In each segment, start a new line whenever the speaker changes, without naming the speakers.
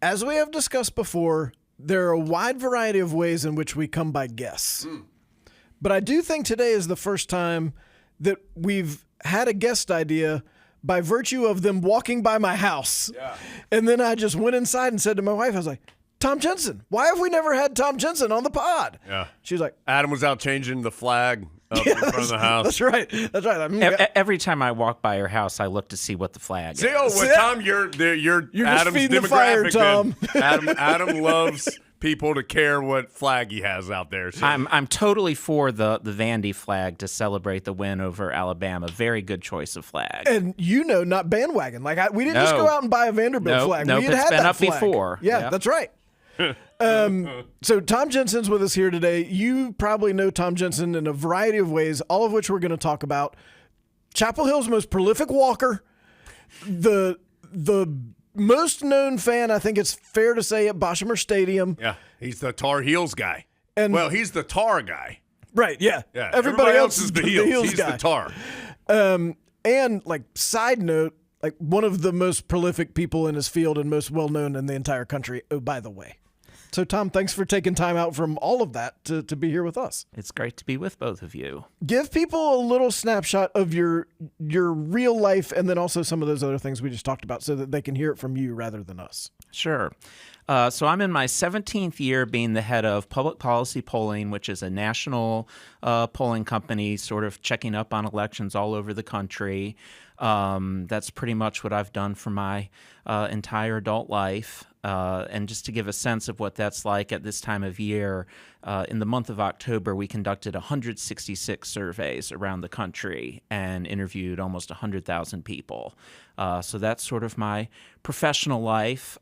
As we have discussed before, there are a wide variety of ways in which we come by guests. But I do think today is the first time that we've had a guest idea by virtue of them walking by my house. Yeah. And then I just went inside and said to my wife, I was like, Tom Jensen, why have we never had Tom Jensen on the pod?
Yeah.
She was like,
Adam was out changing the flag up in front of the house.
That's right. That's right. I mean,
Every time I walk by her house, I look to see what the flag is.
Tom, you're
just
Adam's
feeding the fire,
demographic.
Tom.
Adam loves people to care what flag he has out there. So.
I'm totally for the Vandy flag to celebrate the win over Alabama. Very good choice of flag.
And not bandwagon. Like we didn't just go out and buy a Vanderbilt flag.
Nope,
We had
it's
had
been
that
up
flag.
before.
Yeah,
Yep.
that's right. So Tom Jensen's with us here today. You probably know Tom Jensen in a variety of ways, all of which we're going to talk about. Chapel Hill's most prolific walker, the most known fan, I think it's fair to say, at Boshemer Stadium.
Yeah, he's the Tar Heels guy.
And
he's the Tar guy.
Right, yeah.
Everybody else is the Heels. He's
guy.
the Tar.
And side note, one of the most prolific people in his field and most well-known in the entire country, oh, by the way. So, Tom, thanks for taking time out from all of that to be here with us.
It's great to be with both of you. Give
people a little snapshot of your real life and then also some of those other things we just talked about so that they can hear it from you rather than us.
Sure. So I'm in my 17th year being the head of Public Policy Polling, which is a national polling company sort of checking up on elections all over the country. That's pretty much what I've done for my entire adult life. And just to give a sense of what that's like at this time of year, in the month of October, we conducted 166 surveys around the country and interviewed almost 100,000 people. So that's sort of my professional life.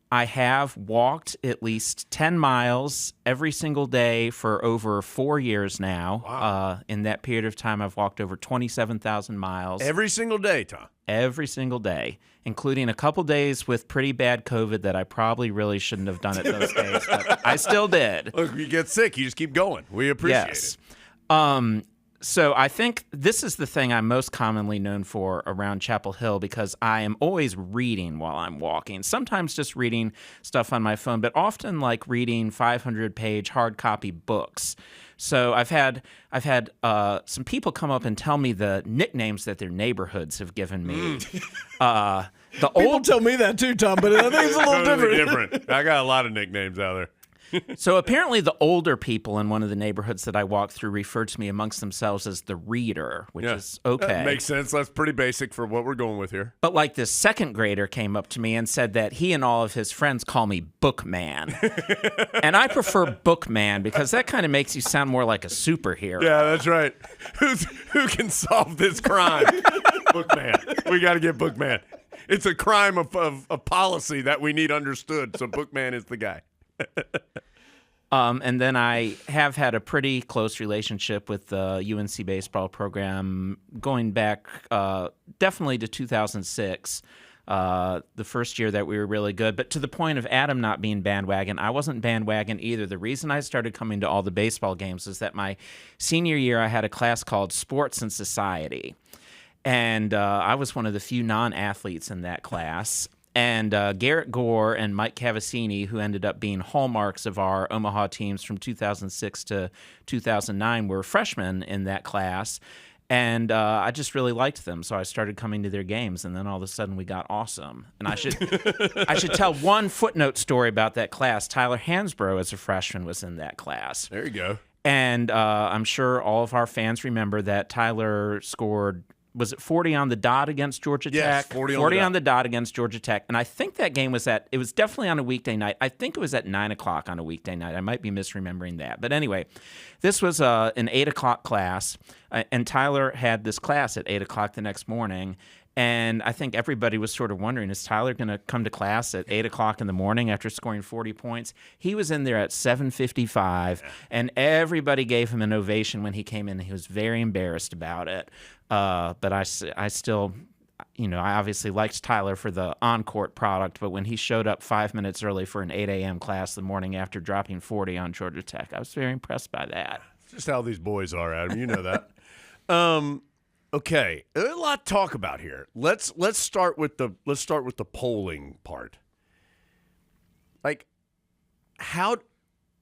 I have walked at least 10 miles every single day for over 4 years now. Wow. In that period of time, I've walked over 27,000 miles.
Every single day, Tom?
Every single day, including a couple days with pretty bad COVID that I probably really shouldn't have done it those days, but I still did.
Look, you get sick, you just keep going. We appreciate it.
So I think this is the thing I'm most commonly known for around Chapel Hill because I am always reading while I'm walking. Sometimes just reading stuff on my phone, but often reading 500-page hard copy books. So I've had some people come up and tell me the nicknames that their neighborhoods have given me.
People tell me that too, Tom, but I think it's a little different.
I got a lot of nicknames out there.
So apparently the older people in one of the neighborhoods that I walk through refer to me amongst themselves as the reader, which is okay.
That makes sense. That's pretty basic for what we're going with here.
But this second grader came up to me and said that he and all of his friends call me Bookman. And I prefer Bookman because that kind of makes you sound more like a superhero.
Yeah, that's right. Who can solve this crime? Bookman. We got to get Bookman. It's a crime of policy that we need understood, so Bookman is the guy.
And then I have had a pretty close relationship with the UNC baseball program going back definitely to 2006, the first year that we were really good. But to the point of Adam not being bandwagon, I wasn't bandwagon either. The reason I started coming to all the baseball games is that my senior year I had a class called Sports and Society. And I was one of the few non-athletes in that class. And Garrett Gore and Mike Cavassini, who ended up being hallmarks of our Omaha teams from 2006 to 2009, were freshmen in that class. And I just really liked them, so I started coming to their games. And then all of a sudden, we got awesome. And I should tell one footnote story about that class. Tyler Hansbrough, as a freshman, was in that class.
There you go.
And I'm sure all of our fans remember that Tyler scored. Was it 40 on the dot against Georgia
Yes,
Tech?
40
on the dot against Georgia Tech. And I think that game was it was definitely on a weekday night. I think it was at 9 o'clock on a weekday night. I might be misremembering that. But anyway, this was an 8 o'clock class, and Tyler had this class at 8 o'clock the next morning. And I think everybody was sort of wondering, is Tyler going to come to class at 8 o'clock in the morning after scoring 40 points? He was in there at 7:55, and everybody gave him an ovation when he came in. He was very embarrassed about it. But I still, I obviously liked Tyler for the on-court product, but when he showed up 5 minutes early for an 8 a.m. class the morning after dropping 40 on Georgia Tech, I was very impressed by that.
Just how these boys are, Adam. You know that. Okay, a lot to talk about here. Let's start with the polling part. like,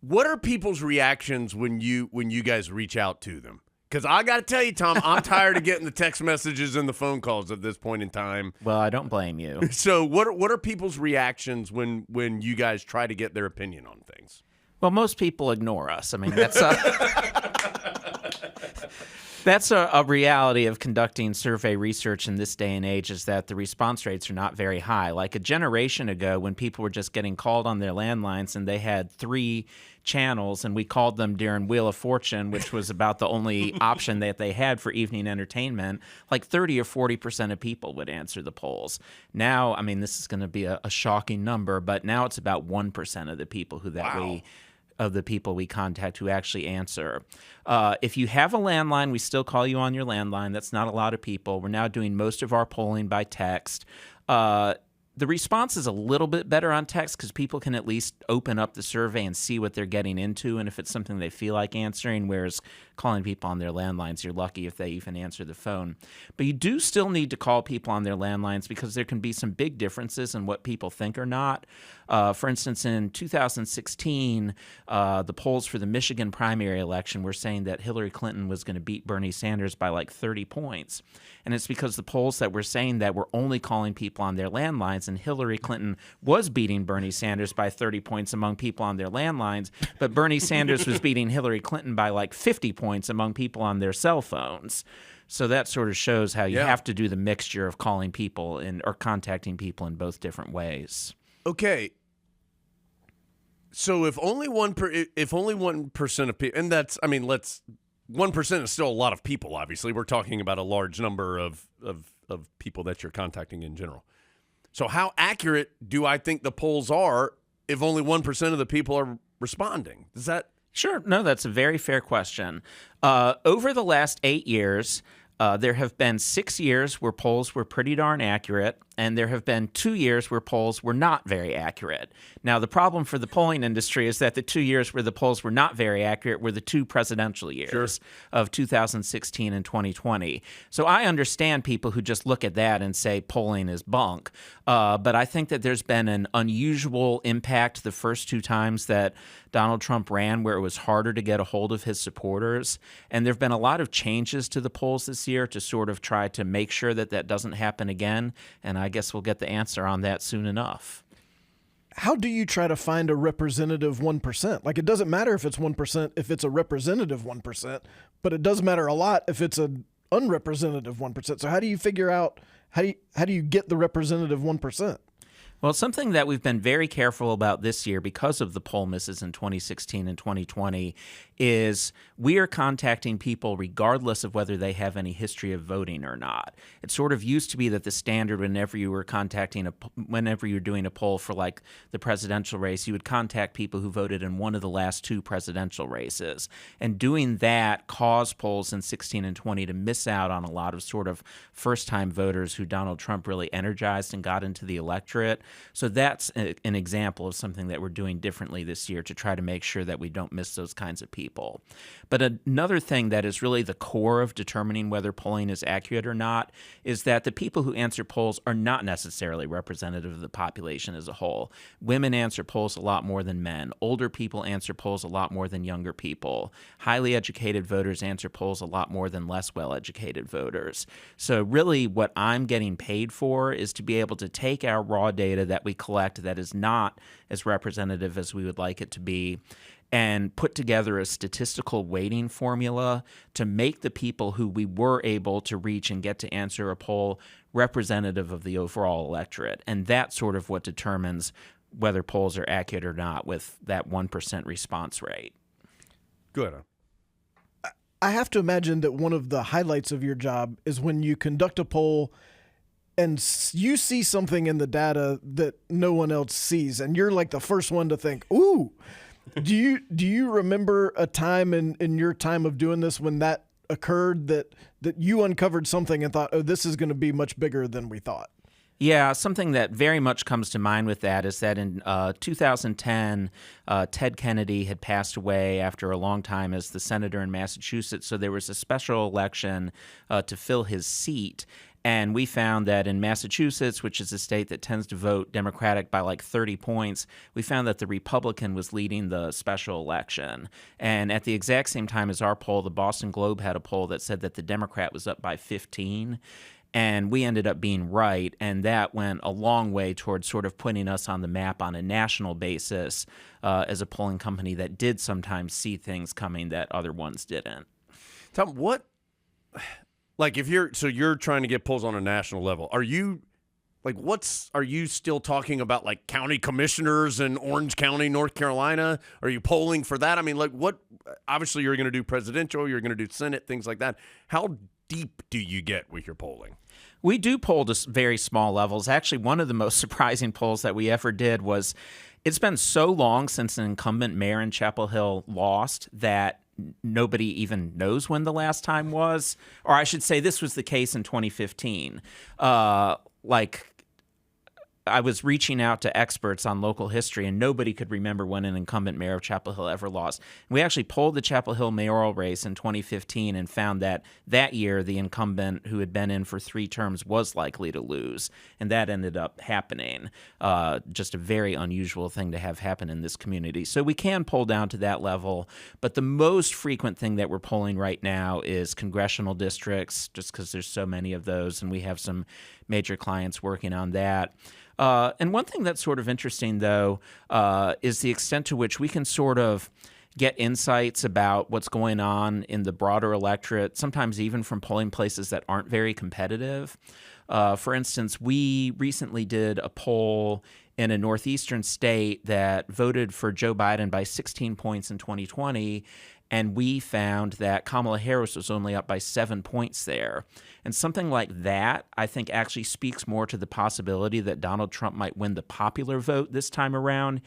what are people's reactions when you guys reach out to them? Because I got to tell you, Tom, I'm tired of getting the text messages and the phone calls at this point in time.
Well, I don't blame you.
So what are people's reactions when you guys try to get their opinion on things?
Well, most people ignore us. I mean, that's a reality of conducting survey research in this day and age, is that the response rates are not very high. Like a generation ago, when people were just getting called on their landlines and they had 3 channels, and we called them during Wheel of Fortune, which was about the only option that they had for evening entertainment, like 30 or 40% of people would answer the polls. Now, I mean, this is going to be a shocking number, but now it's about 1% of the people we contact who actually answer. If you have a landline, we still call you on your landline. That's not a lot of people. We're now doing most of our polling by text. The response is a little bit better on text because people can at least open up the survey and see what they're getting into and if it's something they feel like answering, whereas calling people on their landlines, you're lucky if they even answer the phone. But you do still need to call people on their landlines because there can be some big differences in what people think or not. For instance, in 2016, the polls for the Michigan primary election were saying that Hillary Clinton was going to beat Bernie Sanders by like 30 points. And it's because the polls that were saying that were only calling people on their landlines, and Hillary Clinton was beating Bernie Sanders by 30 points among people on their landlines, but Bernie Sanders was beating Hillary Clinton by like 50 points among people on their cell phones. So that sort of shows how you have to do the mixture of calling people or contacting people in both different ways.
Okay. So if only 1% of people, and that's, I mean, 1% is still a lot of people, obviously. We're talking about a large number of people that you're contacting in general. So how accurate do I think the polls are if only 1% of the people are responding? Does that?
Sure. No, that's a very fair question. Over the last 8 years, there have been 6 years where polls were pretty darn accurate, and there have been 2 years where polls were not very accurate. Now, the problem for the polling industry is that the 2 years where the polls were not very accurate were the 2 presidential years of 2016 and 2020. So I understand people who just look at that and say polling is bunk. But I think that there's been an unusual impact the first 2 times that Donald Trump ran, where it was harder to get a hold of his supporters. And there have been a lot of changes to the polls this year to sort of try to make sure that that doesn't happen again. And I guess we'll get the answer on that soon enough.
How do you try to find a representative 1%? Like, it doesn't matter if it's 1%, if it's a representative 1%, but it does matter a lot if it's an unrepresentative 1%. So how do you figure out, how do you get the representative 1%?
Well, something that we've been very careful about this year because of the poll misses in 2016 and 2020 is we are contacting people regardless of whether they have any history of voting or not. It sort of used to be that the standard whenever you were whenever you're doing a poll for like the presidential race, you would contact people who voted in one of the last 2 presidential races. And doing that caused polls in 16 and 20 to miss out on a lot of sort of first-time voters who Donald Trump really energized and got into the electorate. So that's an example of something that we're doing differently this year to try to make sure that we don't miss those kinds of people. But another thing that is really the core of determining whether polling is accurate or not is that the people who answer polls are not necessarily representative of the population as a whole. Women answer polls a lot more than men. Older people answer polls a lot more than younger people. Highly educated voters answer polls a lot more than less well-educated voters. So really what I'm getting paid for is to be able to take our raw data that we collect that is not as representative as we would like it to be and put together a statistical weighting formula to make the people who we were able to reach and get to answer a poll representative of the overall electorate. And that's sort of what determines whether polls are accurate or not with that 1% response rate.
Good.
I have to imagine that one of the highlights of your job is when you conduct a poll and you see something in the data that no one else sees, and you're like the first one to think, ooh. Do you remember a time in your time of doing this when that occurred, that you uncovered something and thought, oh, this is going to be much bigger than we thought?
Yeah, something that very much comes to mind with that is that in 2010, Ted Kennedy had passed away after a long time as the senator in Massachusetts, so there was a special election to fill his seat. And we found that in Massachusetts, which is a state that tends to vote Democratic by like 30 points, we found that the Republican was leading the special election. And at the exact same time as our poll, the Boston Globe had a poll that said that the Democrat was up by 15. And we ended up being right, and that went a long way towards sort of putting us on the map on a national basis as a polling company that did sometimes see things coming that other ones didn't.
Tom, like if you're trying to get polls on a national level, are you still talking about like county commissioners in Orange County, North Carolina? Are you polling for that? I mean, like obviously you're going to do presidential, you're going to do Senate, things like that. How deep do you get with your polling?
We do poll to very small levels. Actually, one of the most surprising polls that we ever did was, it's been so long since an incumbent mayor in Chapel Hill lost that nobody even knows when the last time was. Or I should say this was the case in 2015. I was reaching out to experts on local history, and nobody could remember when an incumbent mayor of Chapel Hill ever lost. We actually polled the Chapel Hill mayoral race in 2015 and found that year the incumbent who had been in for 3 terms was likely to lose, and that ended up happening. Just a very unusual thing to have happen in this community. So we can poll down to that level, but the most frequent thing that we're polling right now is congressional districts, just because there's so many of those, and we have some major clients working on that. And one thing that's sort of interesting, though, is the extent to which we can sort of get insights about what's going on in the broader electorate, sometimes even from polling places that aren't very competitive. For instance, we recently did a poll in a northeastern state that voted for Joe Biden by 16 points in 2020, and we found that Kamala Harris was only up by 7 points there. And something like that, I think, actually speaks more to the possibility that Donald Trump might win the popular vote this time around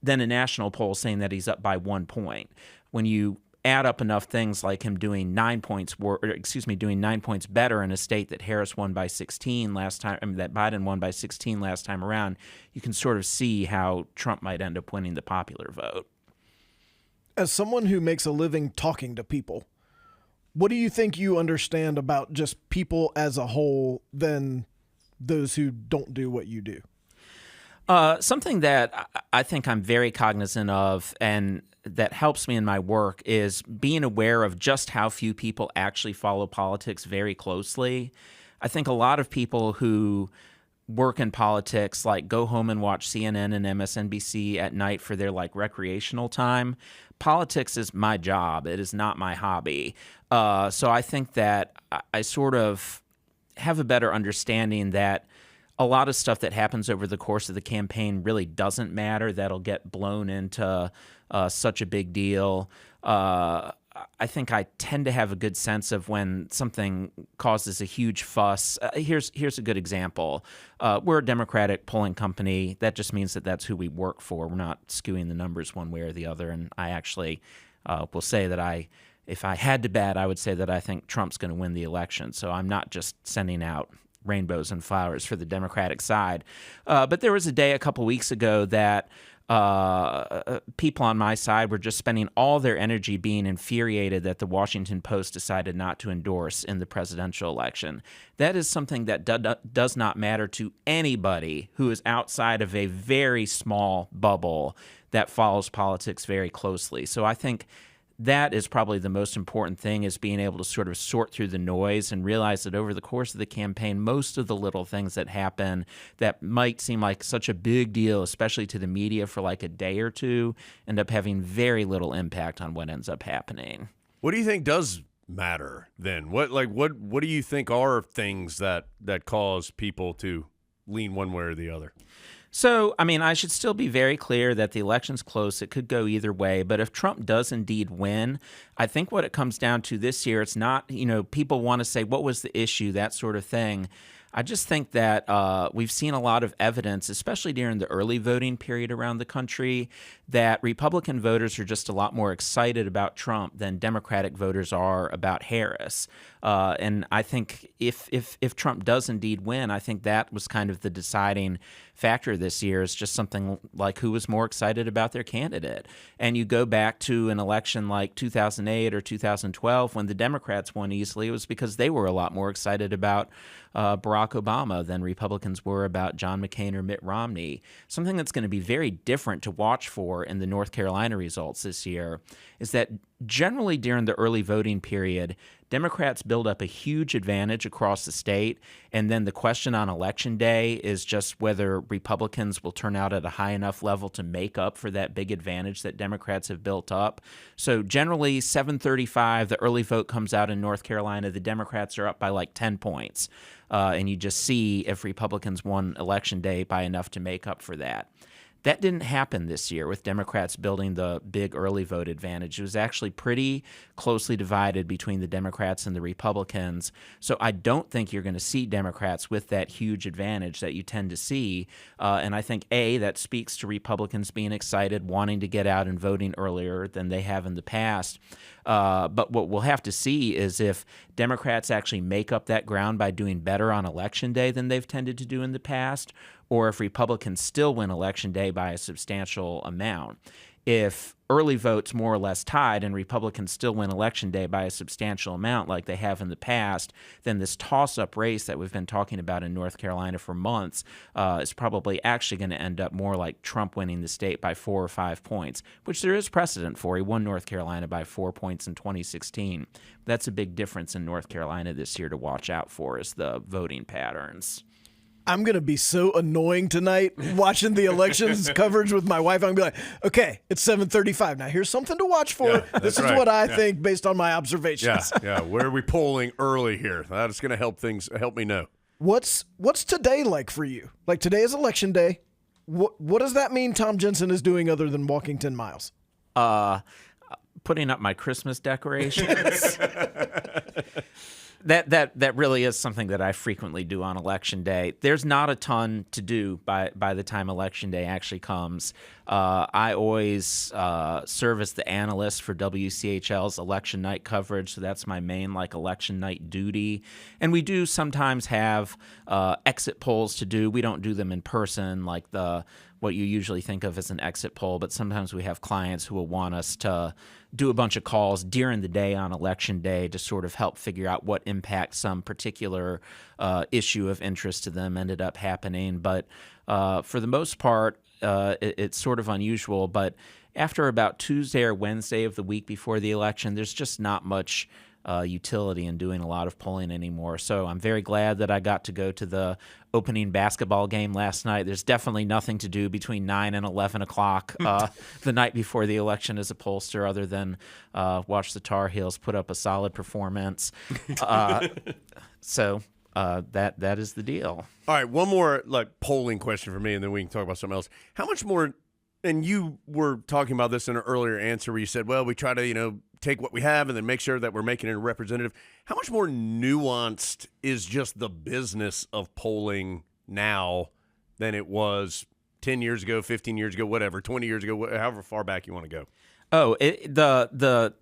than a national poll saying that he's up by 1 point. When you add up enough things like him doing 9 points, doing 9 points better in a state that Harris won by 16 last time, that Biden won by 16 last time around, you can sort of see how Trump might end up winning the popular vote.
As someone who makes a living talking to people, what do you think you understand about just people as a whole than those who don't do what you do?
Something that I think I'm very cognizant of and that helps me in my work is being aware of just how few people actually follow politics very closely. I think a lot of people who work in politics like go home and watch CNN and MSNBC at night for their like recreational time. Politics is my job. It is not my hobby. So I think that I sort of have a better understanding that a lot of stuff that happens over the course of the campaign really doesn't matter. That'll get blown into such a big deal. I think I tend to have a good sense of when something causes a huge fuss. Here's a good example. We're a Democratic polling company. That just means that that's who we work for. We're not skewing the numbers one way or the other. And I actually will say that if I had to bet, I would say that I think Trump's going to win the election. So I'm not just sending out rainbows and flowers for the Democratic side. But there was a day a couple weeks ago that people on my side were just spending all their energy being infuriated that the Washington Post decided not to endorse in the presidential election. That is something that does not matter to anybody who is outside of a very small bubble that follows politics very closely. So I think that is probably the most important thing, is being able to sort of sort through the noise and realize that over the course of the campaign, most of the little things that happen that might seem like such a big deal, especially to the media for like a day or two, end up having very little impact on what ends up happening.
What do you think does matter then? What do you think are things that cause people to lean one way or the other?
So, I mean, I should still be very clear that the election's close. It could go either way. But if Trump does indeed win, I think what it comes down to this year, it's not, people want to say, what was the issue, that sort of thing. I just think that we've seen a lot of evidence, especially during the early voting period around the country, that Republican voters are just a lot more excited about Trump than Democratic voters are about Harris. And I think if Trump does indeed win, I think that was kind of the deciding factor this year, is just something like who was more excited about their candidate. And you go back to an election like 2008 or 2012 when the Democrats won easily, it was because they were a lot more excited about Barack Obama than Republicans were about John McCain or Mitt Romney. Something that's going to be very different to watch for in the North Carolina results this year is that generally during the early voting period, Democrats build up a huge advantage across the state, and then the question on Election Day is just whether Republicans will turn out at a high enough level to make up for that big advantage that Democrats have built up. So generally, 7:35, the early vote comes out in North Carolina. The Democrats are up by like 10 points, and you just see if Republicans won Election Day by enough to make up for that. That didn't happen this year with Democrats building the big early vote advantage. It was actually pretty closely divided between the Democrats and the Republicans. So I don't think you're going to see Democrats with that huge advantage that you tend to see. And I think, A, that speaks to Republicans being excited, wanting to get out and voting earlier than they have in the past. But what we'll have to see is if Democrats actually make up that ground by doing better on Election Day than they've tended to do in the past, or if Republicans still win Election Day by a substantial amount. If early votes more or less tied and Republicans still win Election Day by a substantial amount like they have in the past, then this toss-up race that we've been talking about in North Carolina for months is probably actually going to end up more like Trump winning the state by 4 or 5 points, which there is precedent for. He won North Carolina by 4 points in 2016. That's a big difference in North Carolina this year to watch out for, is the voting patterns.
I'm going to be so annoying tonight watching the elections coverage with my wife. I'm going to be like, okay, it's 7:35. Now here's something to watch for.
Yeah,
this is
right.
what I think based on my observations.
Yeah. Where are we polling early here? That's going to help me know.
What's today like for you? Like, today is Election Day. What does that mean Tom Jensen is doing other than walking 10 miles?
Putting up my Christmas decorations. That really is something that I frequently do on Election Day. There's not a ton to do by the time Election Day actually comes. I always serve as the analyst for WCHL's election night coverage, so that's my main election night duty. And we do sometimes have exit polls to do. We don't do them in person like what you usually think of as an exit poll, but sometimes we have clients who will want us to do a bunch of calls during the day on Election Day to sort of help figure out what impact some particular issue of interest to them ended up happening. But for the most part, it's sort of unusual. But after about Tuesday or Wednesday of the week before the election, there's just not much utility in doing a lot of polling anymore. So I'm very glad that I got to go to the opening basketball game last night. There's definitely nothing to do between 9 and 11 o'clock the night before the election as a pollster other than watch the Tar Heels put up a solid performance. So that is the deal.
All right, one more polling question for me, and then we can talk about something else. How much more, and you were talking about this in an earlier answer where you said, well, we try to, take what we have and then make sure that we're making it representative. How much more nuanced is just the business of polling now than it was 10 years ago, 15 years ago, whatever, 20 years ago, however far back you want to go?
Oh, the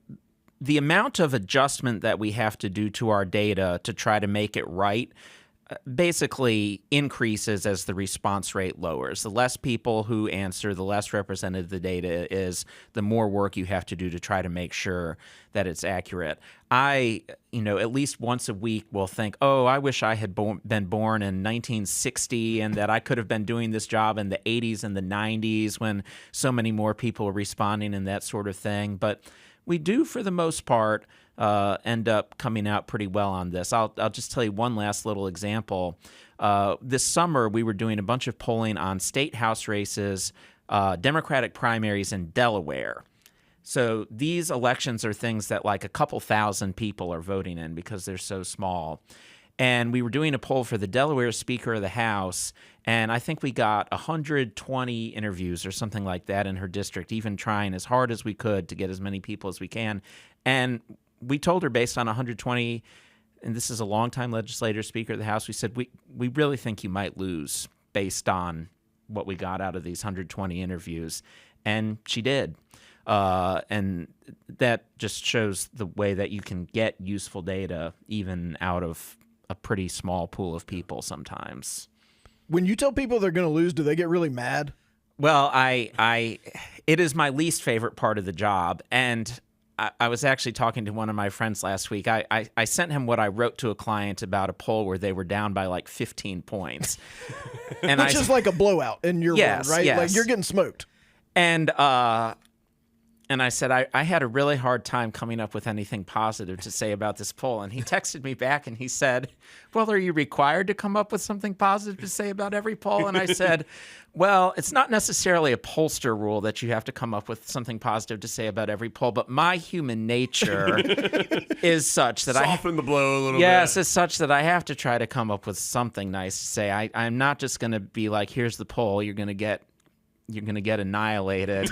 amount of adjustment that we have to do to our data to try to make it right basically increases as the response rate lowers. The less people who answer, the less representative the data is, the more work you have to do to try to make sure that it's accurate. I, at least once a week will think, oh, I wish I had been born in 1960 and that I could have been doing this job in the 80s and the 90s when so many more people were responding and that sort of thing. But we do, for the most part, end up coming out pretty well on this. I'll just tell you one last little example. This summer, we were doing a bunch of polling on state house races, Democratic primaries in Delaware. So these elections are things that a couple thousand people are voting in because they're so small. And we were doing a poll for the Delaware Speaker of the House, and I think we got 120 interviews or something like that in her district, even trying as hard as we could to get as many people as we can. And we told her, based on 120, and this is a longtime legislator, Speaker of the House, we said, we really think you might lose based on what we got out of these 120 interviews. And she did. And that just shows the way that you can get useful data even out of a pretty small pool of people sometimes.
When you tell people they're going to lose, do they get really mad?
Well, it is my least favorite part of the job. And I was actually talking to one of my friends last week. I sent him what I wrote to a client about a poll where they were down by like 15 points. And
Which is like a blowout in your world, right?
Yes.
Like you're getting smoked.
And I said, I had a really hard time coming up with anything positive to say about this poll. And he texted me back and he said, well, are you required to come up with something positive to say about every poll? And I said, well, it's not necessarily a pollster rule that you have to come up with something positive to say about every poll, but my human nature is such that
Soften the blow a little bit.
Yes, it's such that I have to try to come up with something nice to say. I'm not just going to be like, here's the poll, you're going to get annihilated.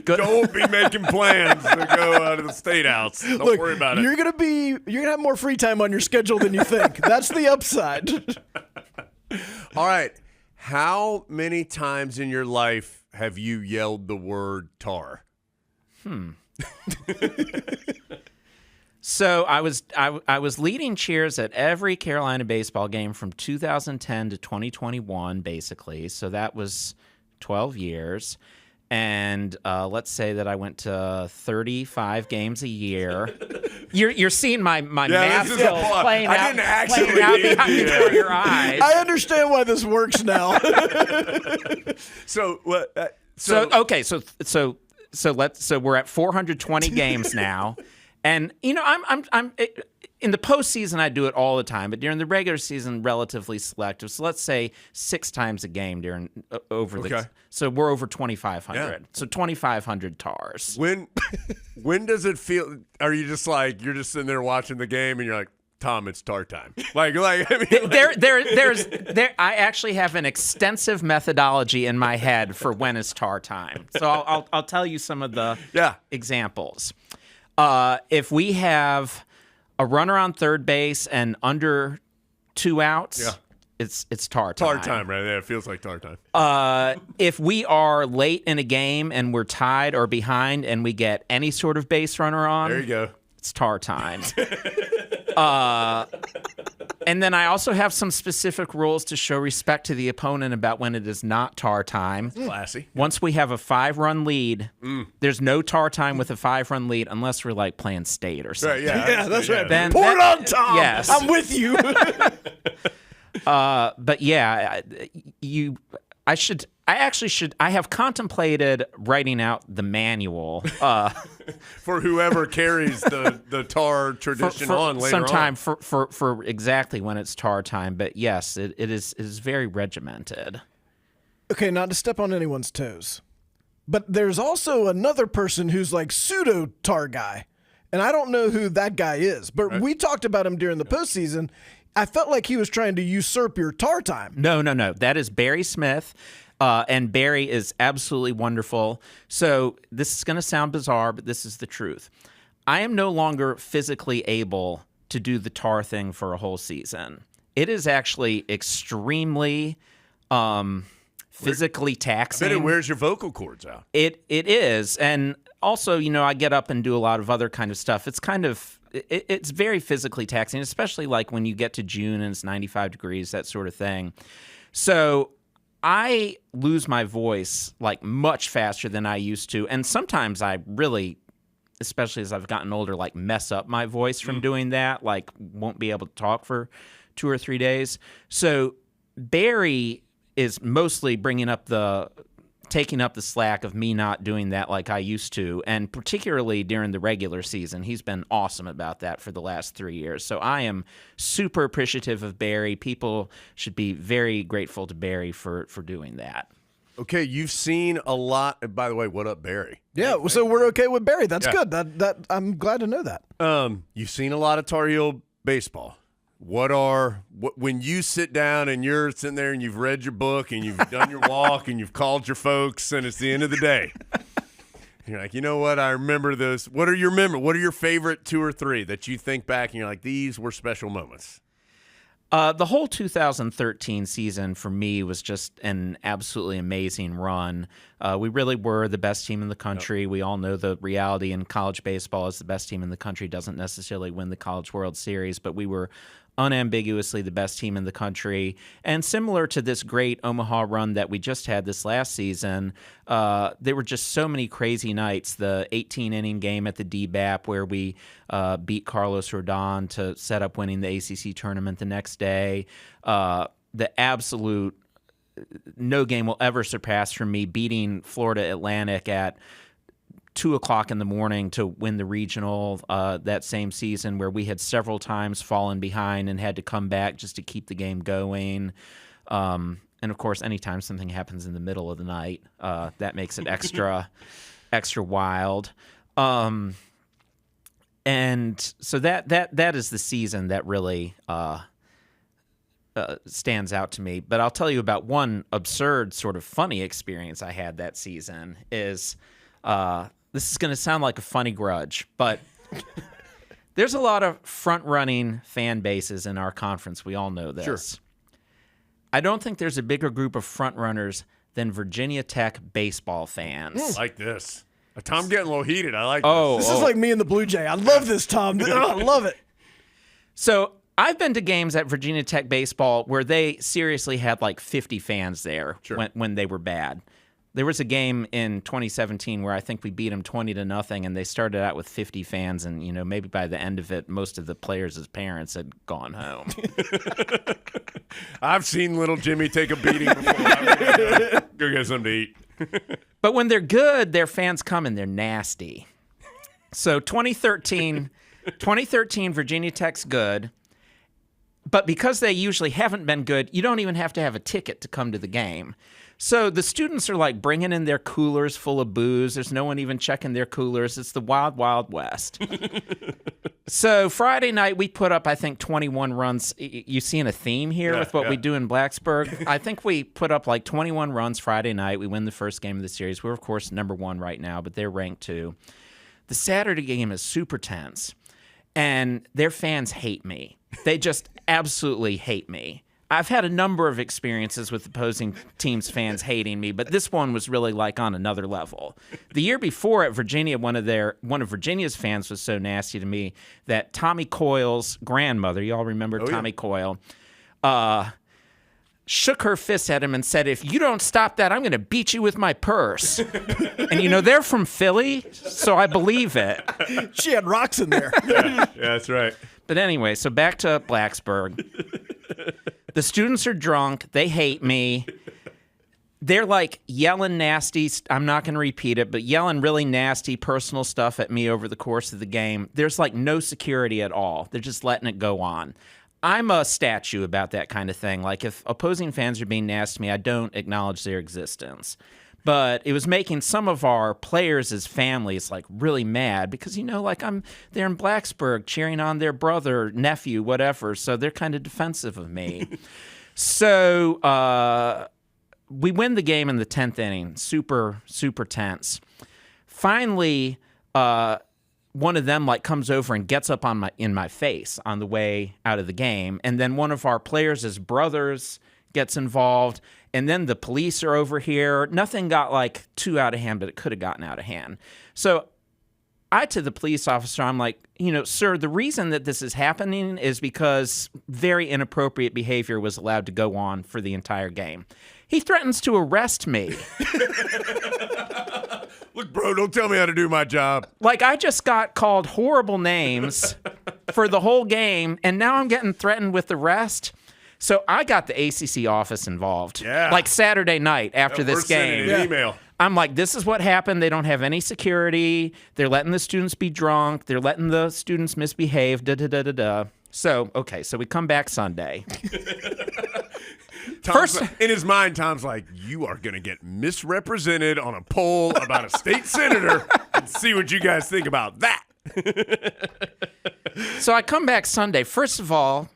Don't be making plans to go out of the state house. Don't worry about it.
You're gonna have more free time on your schedule than you think. That's the upside.
All right. How many times in your life have you yelled the word tar?
So I was leading cheers at every Carolina baseball game from 2010 to 2021, basically. So that was 12 years. And let's say that I went to 35 games a year. You're seeing my math skills playing out before your eyes.
I understand why this works now.
So
we're at 420 games now. And I'm in the postseason I do it all the time, but during the regular season, relatively selective. So let's say 6 times a game so we're over 2,500.
Yeah.
So 2,500 tars.
When does it feel? Are you just like you're just sitting there watching the game and you're like, Tom, it's tar time? I mean,
I actually have an extensive methodology in my head for when it's tar time. So I'll tell you some of the examples. If we have a runner on third base and under 2 outs, it's tar time.
Tar time, right? Yeah, it feels like tar time.
If we are late in a game and we're tied or behind and we get any sort of base runner on,
there you go.
It's tar time. And then I also have some specific rules to show respect to the opponent about when it is not tar time.
Classy.
Once we have a 5-run lead, there's no tar time with a 5-run lead unless we're like playing state or something.
Right,
Yeah, that's right.
Then
Pour it on, Tom.
Yes.
I'm with you.
But yeah, I have contemplated writing out the manual
for whoever carries the tar tradition on later
sometime
on.
for exactly when it's tar time. But yes, it is very regimented.
Okay, not to step on anyone's toes, but there's also another person who's like pseudo tar guy, and I don't know who that guy is. But we talked about him during the postseason. I felt like he was trying to usurp your tar time.
No. That is Barry Smith. And Barry is absolutely wonderful. So this is going to sound bizarre, but this is the truth. I am no longer physically able to do the tar thing for a whole season. It is actually extremely physically taxing.
I bet it wears your vocal cords out.
It is. And also, I get up and do a lot of other kind of stuff. It's kind of... It's very physically taxing, especially like when you get to June and it's 95 degrees, that sort of thing. So I lose my voice like much faster than I used to. And sometimes I really, especially as I've gotten older, like mess up my voice from doing that, like won't be able to talk for 2 or 3 days. So Barry is mostly taking up the slack of me not doing that like I used to, and particularly during the regular season. He's been awesome about that for the last 3 years. So I am super appreciative of Barry. People should be very grateful to Barry for doing that.
Okay, you've seen a lot. By the way, what up, Barry?
Yeah, so we're okay with Barry. That's good. That I'm glad to know that.
You've seen a lot of Tar Heel baseball. When you sit down and you're sitting there and you've read your book and you've done your walk and you've called your folks and it's the end of the day, you're like, you know what? I remember this. What are your favorite 2 or 3 that you think back and you're like, these were special moments?
The whole 2013 season for me was just an absolutely amazing run. We really were the best team in the country. Yep. We all know the reality in college baseball is the best team in the country doesn't necessarily win the College World Series, but we were unambiguously the best team in the country. And similar to this great Omaha run that we just had this last season, there were just so many crazy nights. The 18-inning game at the DBAP where we beat Carlos Rodon to set up winning the ACC tournament the next day. The absolute no game will ever surpass for me beating Florida Atlantic at 2:00 in the morning to win the regional that same season, where we had several times fallen behind and had to come back just to keep the game going. And of course, anytime something happens in the middle of the night, that makes it extra wild. And so that is the season that really stands out to me. But I'll tell you about one absurd sort of funny experience I had that season. This is going to sound like a funny grudge, but there's a lot of front-running fan bases in our conference. We all know this. Sure. I don't think there's a bigger group of front-runners than Virginia Tech baseball fans.
I like this. Tom getting a little heated. I like this.
This is like me and the Blue Jay. I love this, Tom. I love it.
So I've been to games at Virginia Tech baseball where they seriously had like 50 fans there when they were bad. There was a game in 2017 where I think we beat them 20-0, and they started out with 50 fans, and maybe by the end of it, most of the players' parents had gone home.
I've seen little Jimmy take a beating before. Go get something to eat.
But when they're good, their fans come and they're nasty. So 2013, Virginia Tech's good. But because they usually haven't been good, you don't even have to have a ticket to come to the game. So the students are like bringing in their coolers full of booze. There's no one even checking their coolers. It's the wild, wild west. So Friday night, we put up, I think, 21 runs. You seeing a theme here with what we do in Blacksburg? I think we put up like 21 runs Friday night. We win the first game of the series. We're, of course, number 1 right now, but they're ranked 2. The Saturday game is super tense, and their fans hate me. They just absolutely hate me. I've had a number of experiences with opposing teams' fans hating me, but this one was really like on another level. The year before at Virginia, one of Virginia's fans was so nasty to me that Tommy Coyle's grandmother, you all remember Tommy Coyle, shook her fist at him and said, "If you don't stop that, I'm going to beat you with my purse." And they're from Philly, so I believe it.
She had rocks in there.
Yeah, that's right.
But anyway, so back to Blacksburg. The students are drunk. They hate me. They're like yelling nasty. I'm not going to repeat it, but yelling really nasty personal stuff at me over the course of the game. There's like no security at all. They're just letting it go on. I'm a statue about that kind of thing. Like if opposing fans are being nasty to me, I don't acknowledge their existence. But it was making some of our players' families like really mad because, I'm there in Blacksburg cheering on their brother, nephew, whatever. So they're kind of defensive of me. So we win the game in the 10th inning. Super, super tense. Finally, one of them comes over and gets up in my face on the way out of the game. And then one of our players' brothers gets involved. And then the police are over here. Nothing got too out of hand, but it could have gotten out of hand. So to the police officer, I'm like, sir, the reason that this is happening is because very inappropriate behavior was allowed to go on for the entire game. He threatens to arrest me.
Look, bro, don't tell me how to do my job.
I just got called horrible names for the whole game, and now I'm getting threatened with arrest. So I got the ACC office involved.
Yeah.
Saturday night after this game.
An email.
I'm like, this is what happened. They don't have any security. They're letting the students be drunk. They're letting the students misbehave. Da-da-da-da-da. So, okay, so we come back Sunday.
In his mind, Tom's like, you are going to get misrepresented on a poll about a state senator and see what you guys think about that.
So I come back Sunday. First of all,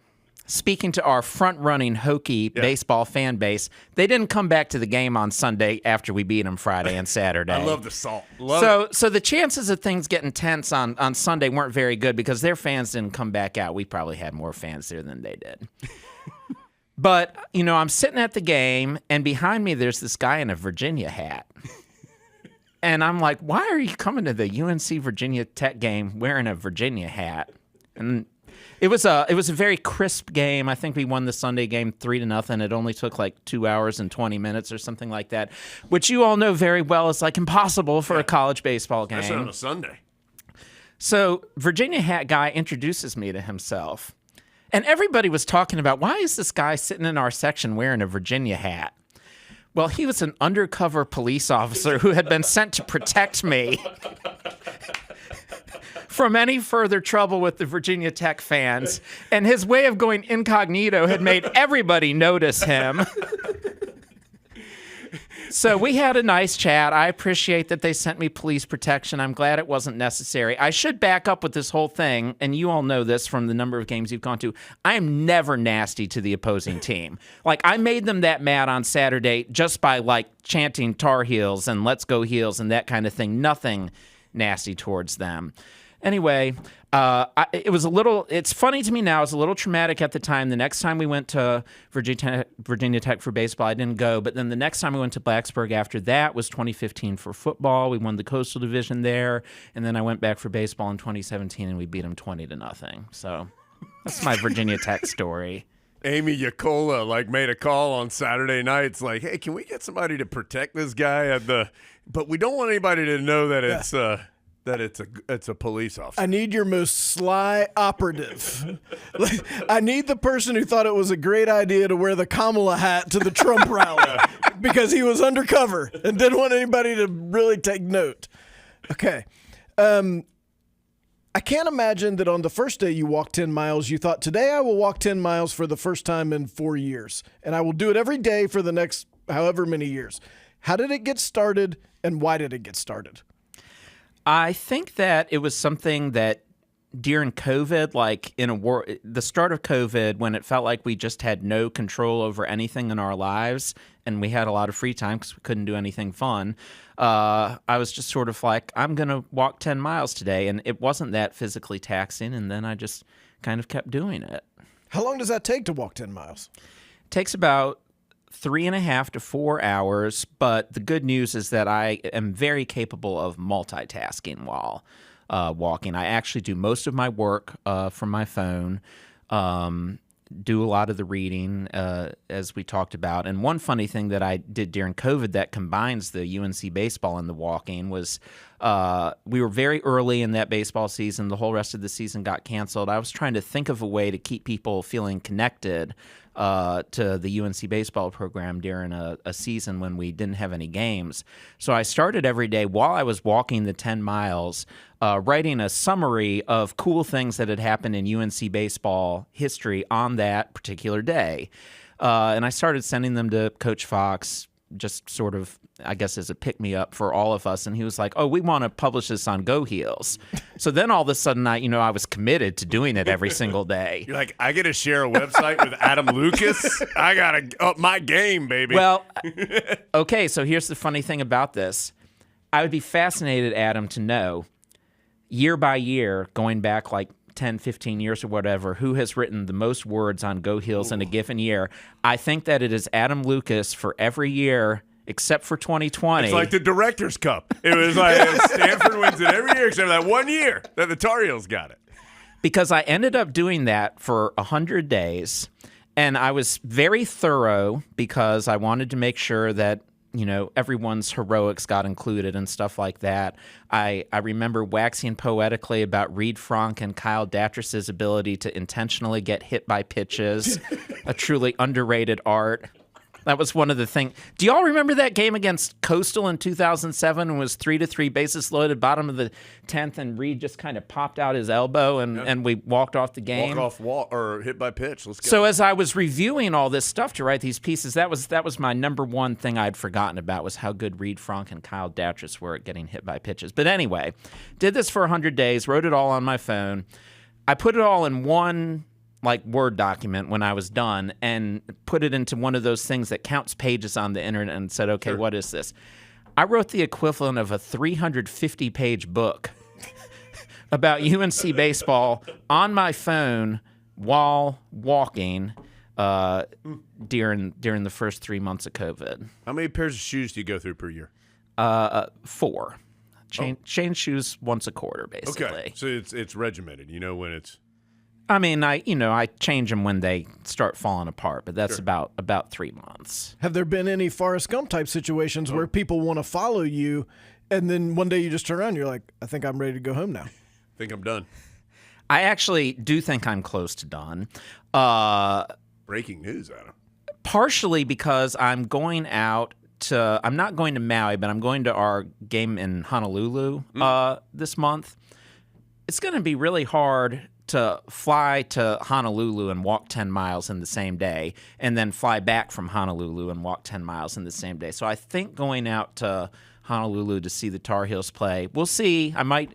speaking to our front-running Hokie baseball fan base, they didn't come back to the game on Sunday after we beat them Friday and Saturday.
I love the salt.
So the chances of things getting tense on Sunday weren't very good because their fans didn't come back out. We probably had more fans there than they did. But, I'm sitting at the game, and behind me there's this guy in a Virginia hat. And I'm like, why are you coming to the UNC Virginia Tech game wearing a Virginia hat? And it was a very crisp game. I think we won the Sunday game 3-0. It only took like 2 hours and 20 minutes or something like that, which you all know very well is like impossible for a college baseball game.
Especially on a Sunday.
So Virginia hat guy introduces me to himself. And everybody was talking about, why is this guy sitting in our section wearing a Virginia hat? Well, he was an undercover police officer who had been sent to protect me from any further trouble with the Virginia Tech fans. And his way of going incognito had made everybody notice him. So we had a nice chat. I appreciate that they sent me police protection. I'm glad it wasn't necessary. I should back up with this whole thing, and you all know this from the number of games you've gone to. I am never nasty to the opposing team. Like, I made them that mad on Saturday just by, chanting Tar Heels and Let's Go Heels and that kind of thing. Nothing nasty towards them. Anyway, it's funny to me now. It was a little traumatic at the time. The next time we went to Virginia Tech for baseball, I didn't go. But then the next time we went to Blacksburg after that was 2015 for football. We won the Coastal Division there. And then I went back for baseball in 2017, and we beat them 20-0. So that's my Virginia Tech story.
Amy Yacola made a call on Saturday nights hey, can we get somebody to protect this guy but we don't want anybody to know that it's it's a police officer.
I need your most sly operative. I need the person who thought it was a great idea to wear the Kamala hat to the Trump rally because he was undercover and didn't want anybody to really take note. Okay. I can't imagine that on the first day you walked 10 miles, you thought, today I will walk 10 miles for the first time in 4 years, and I will do it every day for the next however many years. How did it get started, and why did it get started?
I think that it was something that during COVID, the start of COVID, when it felt like we just had no control over anything in our lives and we had a lot of free time because we couldn't do anything fun, I was just sort of like, I'm going to walk 10 miles today. And it wasn't that physically taxing. And then I just kind of kept doing it.
How long does that take to walk 10 miles?
It takes about 3.5 to 4 hours, but the good news is that I am very capable of multitasking while walking. I actually do most of my work from my phone, do a lot of the reading, as we talked about. And one funny thing that I did during COVID that combines the UNC baseball and the walking was we were very early in that baseball season. The whole rest of the season got canceled. I was trying to think of a way to keep people feeling connected to the UNC baseball program during a season when we didn't have any games. So I started every day while I was walking the 10 miles, writing a summary of cool things that had happened in UNC baseball history on that particular day. And I started sending them to Coach Fox, just sort of, I guess, as a pick-me-up for all of us. And he was like, oh, we want to publish this on Go Heels. So then all of a sudden, I was committed to doing it every single day.
You're like, I get to share a website with Adam Lucas? I got to up my game, baby.
Well, okay, so here's the funny thing about this. I would be fascinated, Adam, to know, year by year, going back 10, 15 years or whatever, who has written the most words on Go Heels in a given year. I think that it is Adam Lucas for every year except for 2020.
It's like the Director's Cup. It was Stanford wins it every year except for that 1 year that the Tar Heels got it.
Because I ended up doing that for 100 days, and I was very thorough because I wanted to make sure that everyone's heroics got included and stuff like that. I remember waxing poetically about Reed Frank and Kyle Datras's ability to intentionally get hit by pitches, a truly underrated art. That was one of the things. Do y'all remember that game against Coastal in 2007? It was 3-3 bases loaded, bottom of the 10th, and Reed just kind of popped out his elbow, and we walked off the game.
Or hit by pitch. Let's go.
So as I was reviewing all this stuff to write these pieces, that was my number one thing I'd forgotten about, was how good Reed Frank and Kyle Datras were at getting hit by pitches. But anyway, did this for 100 days, wrote it all on my phone. I put it all in one Word document when I was done and put it into one of those things that counts pages on the internet and said, okay, What is this? I wrote the equivalent of a 350-page book about UNC baseball on my phone while walking. during the first 3 months of COVID.
How many pairs of shoes do you go through per year?
4. Change shoes once a quarter, basically.
Okay, so it's regimented. You know when it's.
I mean, I change them when they start falling apart, but that's about 3 months.
Have there been any Forrest Gump type situations where people want to follow you, and then one day you just turn around and you're like, I think I'm ready to go home now?
Think I'm done.
I actually do think I'm close to done.
Breaking news, Adam.
Partially because I'm going out to. I'm not going to Maui, but I'm going to our game in Honolulu this month. It's going to be really hard to fly to Honolulu and walk 10 miles in the same day, and then fly back from Honolulu and walk 10 miles in the same day. So I think going out to Honolulu to see the Tar Heels play, we'll see. I might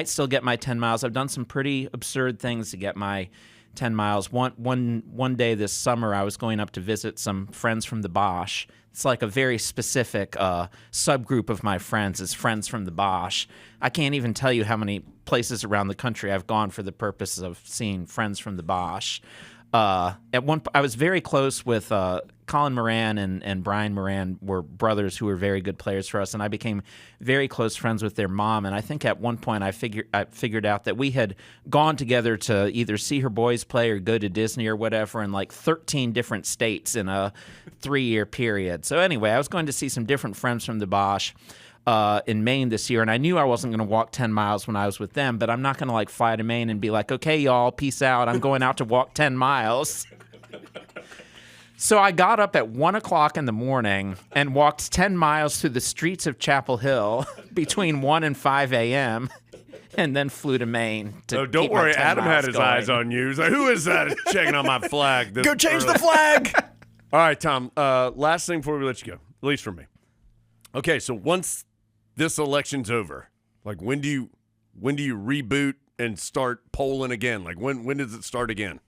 still get my 10 miles. I've done some pretty absurd things to get my 10 miles. One day this summer, I was going up to visit some friends from the Bosch. It's like a very specific subgroup of my friends is friends from the Bosch. I can't even tell you how many places around the country I've gone for the purpose of seeing friends from the Bosch. I was very close with Colin Moran and Brian Moran were brothers who were very good players for us, and I became very close friends with their mom. And I think at one point I figured out that we had gone together to either see her boys play or go to Disney or whatever in like 13 different states in a 3-year period. So anyway, I was going to see some different friends from the Bosch in Maine this year, and I knew I wasn't going to walk 10 miles when I was with them, but I'm not going to like fly to Maine and be like, okay, y'all, peace out. I'm going out to walk 10 miles. So I got up at 1 o'clock in the morning and walked 10 miles through the streets of Chapel Hill between 1 and 5 a.m. and then flew to Maine.
Oh, don't worry. Adam had his eyes on you. He's like, who is that checking on my flag?
Go change the flag.
All right, Tom. Last thing before we let you go, at least for me. Okay, so once this election's over, like when do you reboot and start polling again? Like when does it start again?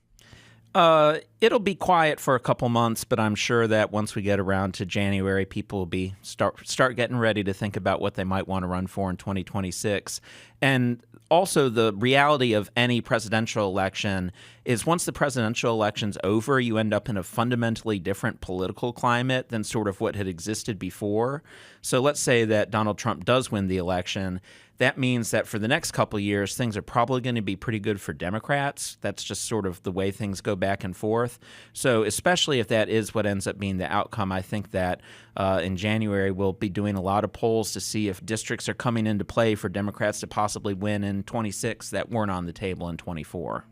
It'll be quiet for a couple months, but I'm sure that once we get around to January, people will be start getting ready to think about what they might want to run for in 2026. And also, the reality of any presidential election is once the presidential election's over, you end up in a fundamentally different political climate than sort of what had existed before. So let's say that Donald Trump does win the election. That means that for the next couple of years, things are probably going to be pretty good for Democrats. That's just sort of the way things go back and forth. So especially if that is what ends up being the outcome, I think that in January we'll be doing a lot of polls to see if districts are coming into play for Democrats to possibly win in 26 that weren't on the table in 24.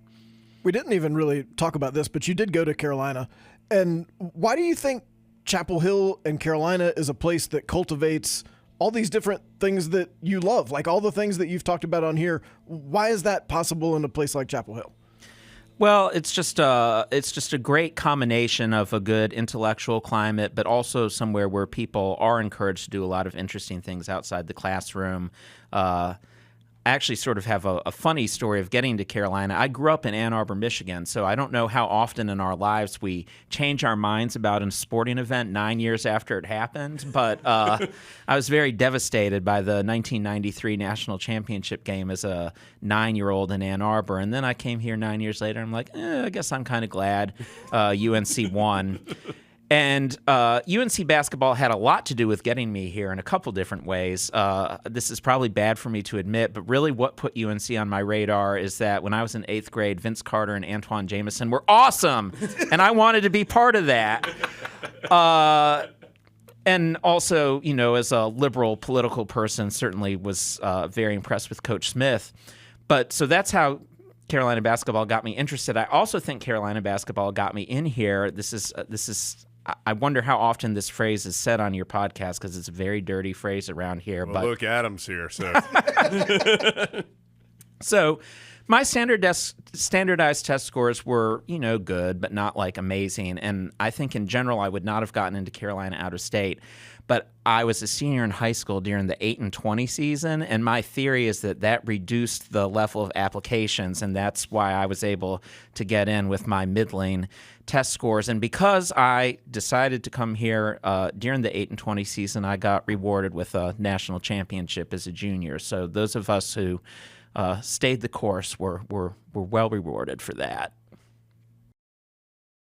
We didn't even really talk about this, but you did go to Carolina. And why do you think Chapel Hill and Carolina is a place that cultivates all these different things that you love, like all the things that you've talked about on here? Why is that possible in a place like Chapel Hill?
Well, it's just a great combination of a good intellectual climate, but also somewhere where people are encouraged to do a lot of interesting things outside the classroom. I actually sort of have a funny story of getting to Carolina. I grew up in Ann Arbor, Michigan, so I don't know how often in our lives we change our minds about a sporting event 9 years after it happened. But I was very devastated by the 1993 national championship game as a 9-year-old in Ann Arbor. And then I came here 9 years later. I'm like, I guess I'm kind of glad UNC won. And UNC basketball had a lot to do with getting me here in a couple different ways. This is probably bad for me to admit, but really what put UNC on my radar is that when I was in 8th grade, Vince Carter and Antoine Jameson were awesome, and I wanted to be part of that. And also, you know, as a liberal political person, certainly was very impressed with Coach Smith. But so that's how Carolina basketball got me interested. I also think Carolina basketball got me in here. This is. I wonder how often this phrase is said on your podcast because it's a very dirty phrase around here.
Well,
but
look, Adam's here, so.
So my standardized test scores were, you know, good, but not like amazing. And I think in general I would not have gotten into Carolina out of state. But I was a senior in high school during the 8 and 20 season, and my theory is that reduced the level of applications, and that's why I was able to get in with my middling test scores. And because I decided to come here during the 8 and 20 season, I got rewarded with a national championship as a junior. So those of us who stayed the course were well rewarded for that.